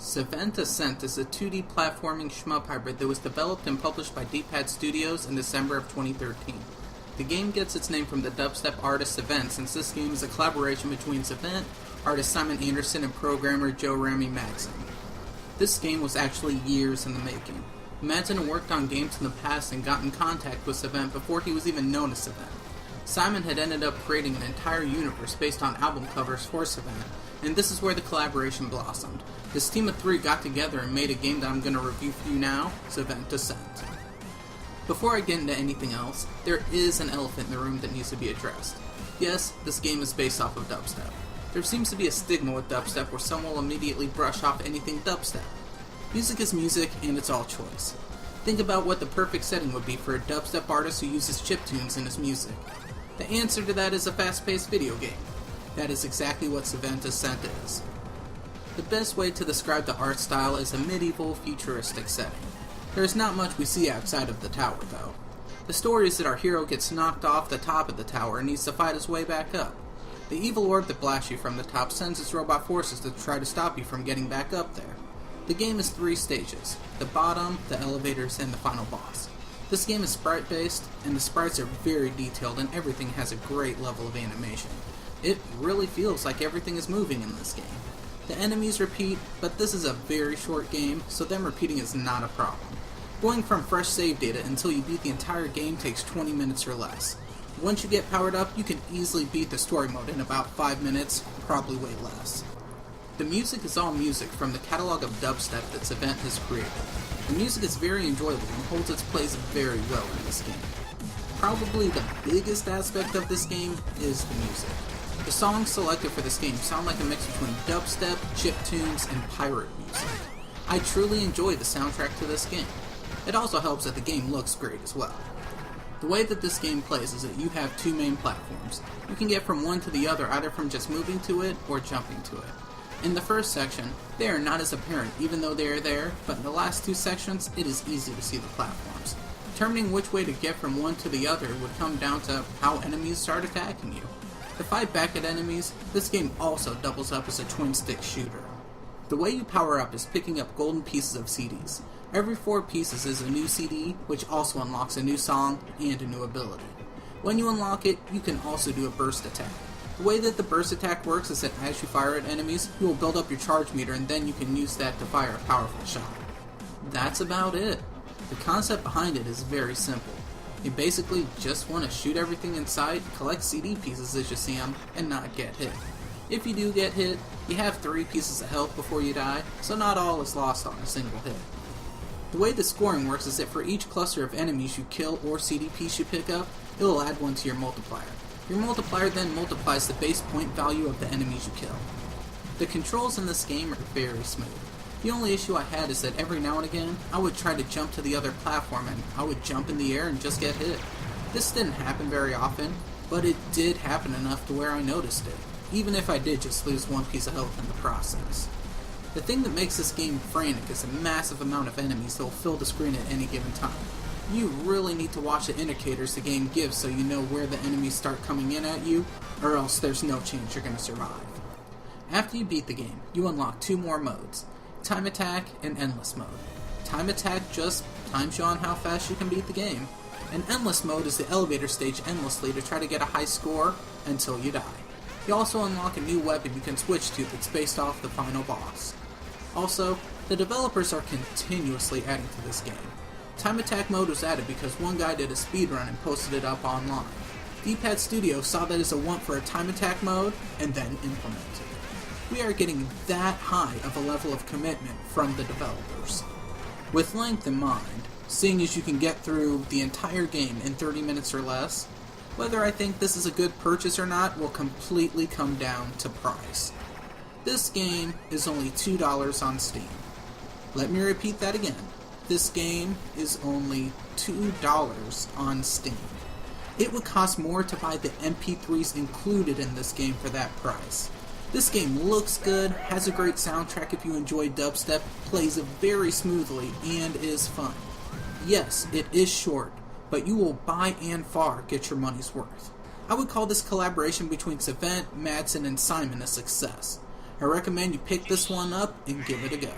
Savant Ascent is a 2D platforming shmup hybrid that was developed and published by D-Pad Studios in December of 2013. The game gets its name from the dubstep artist Savant, since this game is a collaboration between Savant, artist Simon Anderson, and programmer Joe Rami Madsen. This game was actually years in the making. Madsen had worked on games in the past and got in contact with Savant before he was even known as Savant. Simon had ended up creating an entire universe based on album covers for Savant, and this is where the collaboration blossomed. This team of three got together and made a game that I'm going to review for you now, Savant Ascent. Before I get into anything else, there is an elephant in the room that needs to be addressed. Yes, this game is based off of dubstep. There seems to be a stigma with dubstep where some will immediately brush off anything dubstep. Music is music, and it's all choice. Think about what the perfect setting would be for a dubstep artist who uses chiptunes in his music. The answer to that is a fast-paced video game. That is exactly what Savant Ascent is. The best way to describe the art style is a medieval, futuristic setting. There is not much we see outside of the tower, though. The story is that our hero gets knocked off the top of the tower and needs to fight his way back up. The evil orb that blasts you from the top sends its robot forces to try to stop you from getting back up there. The game is 3 stages: the bottom, the elevators, and the final boss. This game is sprite-based, and the sprites are very detailed and everything has a great level of animation. It really feels like everything is moving in this game. The enemies repeat, but this is a very short game, so them repeating is not a problem. Going from fresh save data until you beat the entire game takes 20 minutes or less. Once you get powered up, you can easily beat the story mode in about 5 minutes, probably way less. The music is all music from the catalog of dubstep that Savant has created. The music is very enjoyable and holds its place very well in this game. Probably the biggest aspect of this game is the music. The songs selected for this game sound like a mix between dubstep, chiptunes, and pirate music. I truly enjoy the soundtrack to this game. It also helps that the game looks great as well. The way that this game plays is that you have 2 main platforms. You can get from one to the other either from just moving to it or jumping to it. In the first section, they are not as apparent even though they are there, but in the last 2 sections, it is easy to see the platforms. Determining which way to get from one to the other would come down to how enemies start attacking you. To fight back at enemies, this game also doubles up as a twin-stick shooter. The way you power up is picking up golden pieces of CDs. Every 4 pieces is a new CD, which also unlocks a new song and a new ability. When you unlock it, you can also do a burst attack. The way that the burst attack works is that as you fire at enemies, you will build up your charge meter and then you can use that to fire a powerful shot. That's about it. The concept behind it is very simple. You basically just want to shoot everything in sight, collect CD pieces as you see them, and not get hit. If you do get hit, you have 3 pieces of health before you die, so not all is lost on a single hit. The way the scoring works is that for each cluster of enemies you kill or CD piece you pick up, it will add 1 to your multiplier. Your multiplier then multiplies the base point value of the enemies you kill. The controls in this game are very smooth. The only issue I had is that every now and again, I would try to jump to the other platform and I would jump in the air and just get hit. This didn't happen very often, but it did happen enough to where I noticed it, even if I did just lose 1 piece of health in the process. The thing that makes this game frantic is a massive amount of enemies that will fill the screen at any given time. You really need to watch the indicators the game gives so you know where the enemies start coming in at you, or else there's no chance you're going to survive. After you beat the game, you unlock 2 more modes: Time Attack and Endless Mode. Time Attack just times you on how fast you can beat the game, and Endless Mode is the elevator stage endlessly to try to get a high score until you die. You also unlock a new weapon you can switch to that's based off the final boss. Also, the developers are continuously adding to this game. Time Attack mode was added because one guy did a speedrun and posted it up online. D-Pad Studios saw that as a want for a Time Attack mode and then implemented it. We are getting that high of a level of commitment from the developers. With length in mind, seeing as you can get through the entire game in 30 minutes or less, whether I think this is a good purchase or not will completely come down to price. This game is only $2 on Steam. Let me repeat that again. This game is only $2 on Steam. It would cost more to buy the MP3s included in this game for that price. This game looks good, has a great soundtrack if you enjoy dubstep, plays very smoothly, and is fun. Yes, it is short, but you will by and far get your money's worth. I would call this collaboration between Savant, Madsen, and Simon a success. I recommend you pick this one up and give it a go.